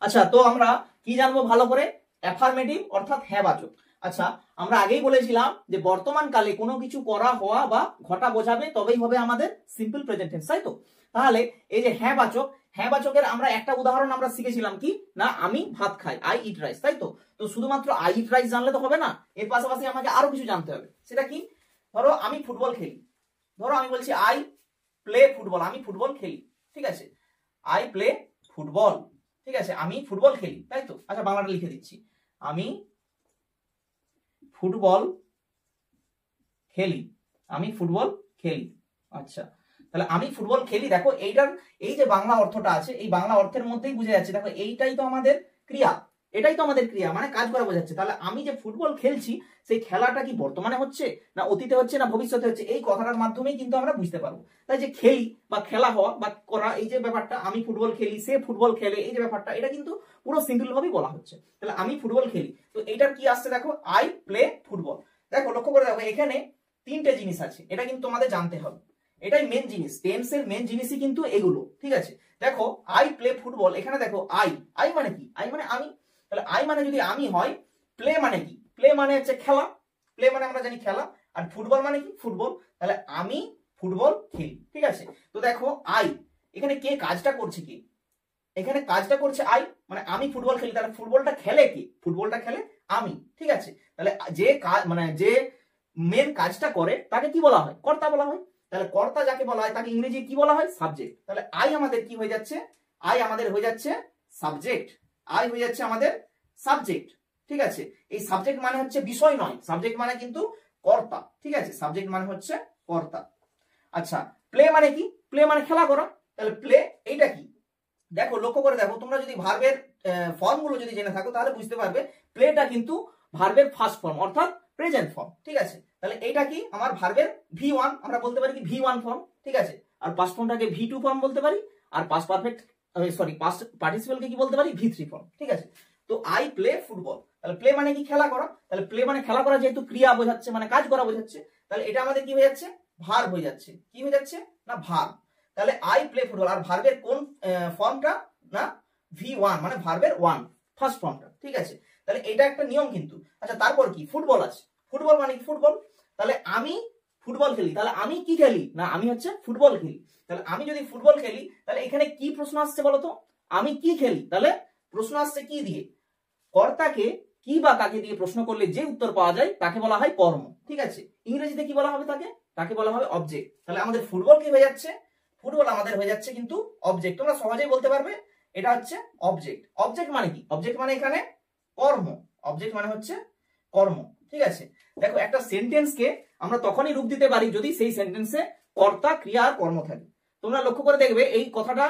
আচ্ছা, তো আমরা কি জানবো ভালো করে? অ্যাফার্মেটিভ অর্থাৎ হ্যাঁ বাচক। আচ্ছা, আমরা আগেই বলেছিলাম যে বর্তমান কালে কোনো কিছু করা, হওয়া বা ঘটা বোঝাবে তবেই হবে আমাদের সিম্পল প্রেজেন্ট টেন্স, তাই তো? তাহলে এই যে হ্যাঁ বাচক, হ্যাঁ বাচকের আমরা একটা উদাহরণ আমরা শিখেছিলাম কি না, আমি ভাত খাই, আই ইট রাইস, তাই তো? তো শুধুমাত্র আই ইট রাইস জানলে তো হবে না, এর পাশাপাশি আমাকে আরো কিছু জানতে হবে। সেটা কি? ধরো আমি ফুটবল খেলি, ধরো আমি বলছি আই প্লে ফুটবল, আমি ফুটবল খেলি, ঠিক আছে? আই প্লে ফুটবল, ঠিক আছে, আমি ফুটবল খেলি, তাই তো? আচ্ছা, বাংলাটা লিখে দিচ্ছি, আমি ফুটবল খেলি, আমি ফুটবল খেলি। আচ্ছা, তাহলে আমি ফুটবল খেলি, দেখো এইটার এই যে বাংলা অর্থটা আছে, এই বাংলা অর্থের মধ্যেই বুঝে যাচ্ছে, দেখো এইটাই তো আমাদের ক্রিয়া, এটাই তো আমাদের ক্রিয়া, মানে কাজ করা বোঝাচ্ছে। তাহলে আমি যে ফুটবল খেলছি, সেই খেলাটা কি বর্তমানে হচ্ছে না অতীতে হচ্ছে না ভবিষ্যতে হচ্ছে, এই কথাটার মাধ্যমেই কিন্তু আমরা বুঝতে পারবো। তাই যে খেলি বা খেলা হওয়া বা করা, এই যে ব্যাপারটা, আমি ফুটবল খেলি, সে ফুটবল খেলে, এই যে ব্যাপারটা, এটা কিন্তু পুরো সিম্পল ভাবেই বলা হচ্ছে। তাহলে আমি ফুটবল খেলি, তো এইটার কি আসছে দেখো, আই প্লে ফুটবল। দেখো লক্ষ্য করে দেখো, এখানে তিনটে জিনিস আছে, এটা কিন্তু তোমাদের জানতে হবে, এটাই মেন জিনিস, টেন্সের মেন জিনিসই কিন্তু এগুলো, ঠিক আছে? দেখো আই প্লে ফুটবল, এখানে দেখো আই, আই মানে কি? আই মানে আমি। তাহলে আই মানে যদি আমি হয়, প্লে মানে কি? প্লে মানে হচ্ছে খেলা, প্লে মানে আমরা জানি খেলা, আর ফুটবল মানে কি? ফুটবল। তাহলে আমি ফুটবল খেলি, ঠিক আছে? তো দেখো আই, এখানে কে কাজটা করছে? কি এখানে কাজটা করছে আই, মানে আমি ফুটবল খেলি, তাহলে ফুটবলটা খেলে কি? ফুটবলটা খেলে আমি, ঠিক আছে? তাহলে যে কাজ মানে যে মেন কাজটা করে তাকে কি বলা হয়? কর্তা বলা হয়। তাহলে কর্তা যাকে বলা হয় তাকে ইংরেজি কি বলা হয়? সাবজেক্ট। তাহলে আই আমাদের কি হয়ে যাচ্ছে? আই আমাদের হয়ে যাচ্ছে সাবজেক্ট, আই হয়ে যাচ্ছে আমাদের সাবজেক্ট, ঠিক আছে? এই সাবজেক্ট মানে হচ্ছে বিষয় নয়, সাবজেক্ট মানে কিন্তু কর্তা, ঠিক আছে? সাবজেক্ট মানে হচ্ছে কর্তা। আচ্ছা, প্লে মানে কি? প্লে মানে খেলা করা। তাহলে প্লে এইটা কি? দেখো লক্ষ্য করে দেখো, তোমরা যদি ভার্বের ফর্মগুলো যদি জেনে থাকো তাহলে বুঝতে পারবে প্লেটা কিন্তু ভার্বের ফার্স্ট ফর্ম অর্থাৎ প্রেজেন্ট ফর্ম, ঠিক আছে? তাহলে এইটা কি? আমার ভার্বের V1, আমরা বলতে পারি কি V1 ফর্ম, ঠিক আছে? আর পাস্ট ফর্মটাকে V2 ফর্ম বলতে পারি, আর পাস্ট পারফেক্ট পাস্ট পার্টিসিপেলকে কি বলতে পারি? V3 ফর্ম, ঠিক আছে? তো আই প্লে ফুটবল, তাহলে প্লে মানে কি? খেলা করা। তাহলে প্লে মানে খেলা করা, যেহেতু ক্রিয়া বোঝাচ্ছে মানে কাজ করা বোঝাচ্ছে, তাহলে এটা আমাদের কি হয়ে যাচ্ছে? ভার্ব হয়ে যাচ্ছে। কি হয়ে যাচ্ছে? না ভার্ব। তাহলে আই প্লে ফুটবল, আর ভার্বের কোন ফর্মটা? না V1, মানে ভার্বের 1 ফার্স্ট ফর্মটা, ঠিক আছে? তাহলে এটা একটা নিয়ম কিন্তু। আচ্ছা, তারপর কি? ফুটবল আছে, ফুটবল মানে কি? ফুটবল। তাহলে আমি ফুটবল খেলি, তাহলে আমি কি খেলি? না আমি হচ্ছে ফুটবল খেলি। তাহলে আমি যদি ফুটবল খেলি, তাহলে এখানে কি প্রশ্ন আসছে বলতো? আমি কি খেলি, তাহলে প্রশ্ন আসছে কি দিয়ে? কর্তাকে কি বা কাকে দিয়ে প্রশ্ন করলে যে উত্তর পাওয়া যায় তাকে বলা হয় কর্ম, ঠিক আছে? ইংরেজিতে কি বলা হবে তাকে? তাকে বলা হবে অবজেক্ট। তাহলে আমাদের ফুটবল কি হয়ে যাচ্ছে? ফুটবল আমাদের হয়ে যাচ্ছে কিন্তু অবজেক্ট। তোমরা সহজেই বলতে পারবে এটা হচ্ছে অবজেক্ট। অবজেক্ট মানে কি? অবজেক্ট মানে এখানে কর্ম, অবজেক্ট মানে হচ্ছে কর্ম, ঠিক আছে? দেখো একটা সেন্টেন্সকে আমরা তখনই রূপ দিতে পারি যদি সেই সেন্টেন্সে কর্তা, ক্রিয়া আর কর্ম থাকে। তোমরা লক্ষ্য করে দেখবে এই কথাটা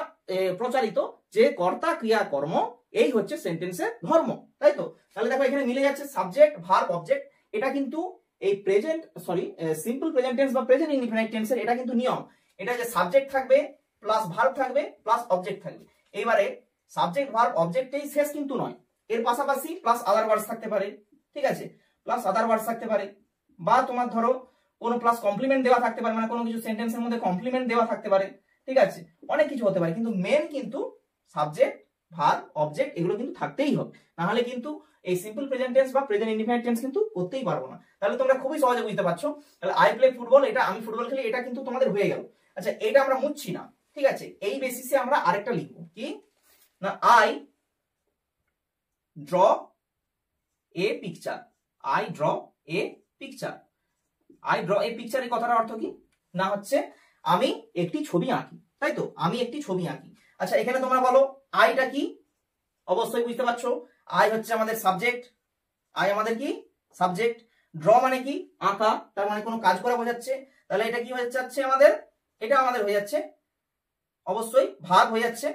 প্রচারিত যে কর্তা, ক্রিয়া, কর্ম এই হচ্ছে সেন্টেন্সের ধর্ম, তাই তো? তাহলে দেখো এখানে মিলে যাচ্ছে সাবজেক্ট, ভার্ব, অবজেক্ট। এটা কিন্তু এই প্রেজেন্ট সিম্পল প্রেজেন্ট টেন্স বা প্রেজেন্ট ইনডিফিনাইট টেন্সের এটা কিন্তু নিয়ম। এটা যে সাবজেক্ট থাকবে প্লাস ভার্ব থাকবে প্লাস অবজেক্ট থাকবে। এইবারে সাবজেক্ট, ভার্ব, অবজেক্টেই শেষ কিন্তু নয়, এর পাশাপাশি প্লাস আদার ওয়ার্ডস থাকতে পারে, ঠিক আছে? প্লাস আদার ওয়ার্ডস থাকতে পারে, বা তোমার ধরো কোনো প্লাস কমপ্লিমেন্ট দেওয়া থাকতে পারে, মানে কোনো কিছু সেন্টেন্সের মধ্যে কমপ্লিমেন্ট দেওয়া থাকতে পারে, ঠিক আছে? অনেক কিছু হতে পারে, কিন্তু মেন কিন্তু সাবজেক্ট, ভার্ব, অবজেক্ট এগুলো কিন্তু থাকতেই হবে, না হলে কিন্তু এই সিম্পল প্রেজেন্ট টেন্স বা প্রেজেন্ট ইনডিফিনিট টেন্স কিন্তু করতেই পারবো না। তাহলে তোমরা খুবই সহজে বুঝতে পারছো। তাহলে আই প্লে ফুটবল, এটা আমি ফুটবল খেলি, এটা কিন্তু তোমাদের হয়ে গেল। আচ্ছা, এটা আমরা মুছছি না, ঠিক আছে? এই বেসিসে আমরা আরেকটা লিখবো কি না, I draw a picture, I draw a picture. I draw a picture এই কথাটার অর্থ কি না হচ্ছে আমি একটি ছবি আঁকি, তাই তো? আমি একটি ছবি আঁকি। আচ্ছা, এখানে তোমরা বলো আইটা কি? অবশ্যই বুঝতে পারছো, আই হচ্ছে আমাদের সাবজেক্ট, আই আমাদের কি? সাবজেক্ট। ড্র মানে কি? আঁকা, তার মানে কোনো কাজ করা বোঝাচ্ছে। তাহলে এটা কি হয়ে যাচ্ছে আমাদের? এটা আমাদের হয়ে যাচ্ছে অবশ্যই ভার্ব হয়ে যাচ্ছে,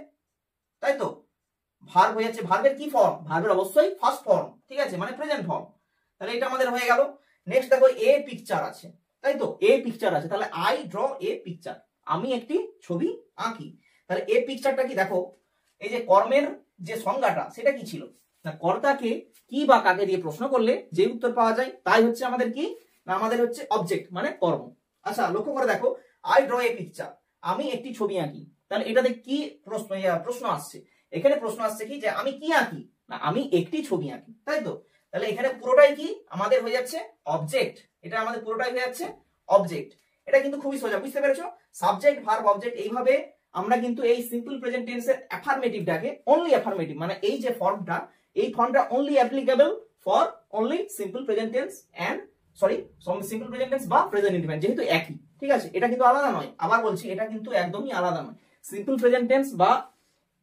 তাই তো? ভার্ব হয়ে যাচ্ছে। ভার্বের কি ফর্ম? ভার্বের অবশ্যই ফার্স্ট ফর্ম, ঠিক আছে, মানে প্রেজেন্ট ফর্ম। তাহলে এটা আমাদের হয়ে গেল। নেক্সট দেখো এ পিকচার আছে, তাই তো? এ পিকচার আছে, তাহলে আই ড্র এ পিকচার, আমি একটি ছবি আঁকি। তাহলে এ পিকচারটা কি? দেখো এই যে কর্মের যে সংজ্ঞাটা সেটা কি ছিল না, কর্তাকে কি বা কাকে দিয়ে প্রশ্ন করলে যে উত্তর পাওয়া যায় তাই হচ্ছে আমাদের কি না, আমাদের হচ্ছে অবজেক্ট মানে কর্ম। আচ্ছা, লক্ষ্য করে দেখো আই ড্র এ পিকচার, আমি একটি ছবি আঁকি। তাহলে এটাতে কি প্রশ্ন আসছে? এখানে প্রশ্ন আসছে কি যে আমি কি আঁকি, না আমি একটি ছবি আঁকি, তাই তো। তাহলে এখানে পুরোটাই কি আমাদের হয়ে যাচ্ছে অবজেক্ট, এটা আমাদের পুরোটাই হয়ে যাচ্ছে অবজেক্ট। এটা কিন্তু খুবই সোজা, বুঝতে পেরেছো? সাবজেক্ট ভার্ব অবজেক্ট, এইভাবে আমরা কিন্তু এই সিম্পল প্রেজেন্ট টেন্সের অ্যাফার্মেটিভটাকে, অনলি অ্যাফার্মেটিভ মানে এই যে ফর্মটা, এই ফর্মটা only applicable for only simple present tense and simple present tense বা প্রেজেন্ট ইনডিফিনিট, যেহেতু একই, ঠিক আছে। এটা কিন্তু আলাদা নয়, আবার বলছি এটা কিন্তু একদমই আলাদা নয়। সিম্পল প্রেজেন্ট টেন্স বা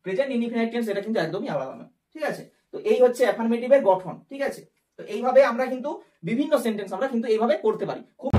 প্রেজেন্ট ইনডিফিনিট টেন্স এটা কিন্তু একদমই আলাদা নয়, ঠিক আছে। তো এই হচ্ছে অ্যাফার্মেটিভের গঠন, ঠিক আছে। তো এইভাবে আমরা কিন্তু বিভিন্ন সেন্টেন্স আমরা কিন্তু এইভাবে করতে পারি। খুব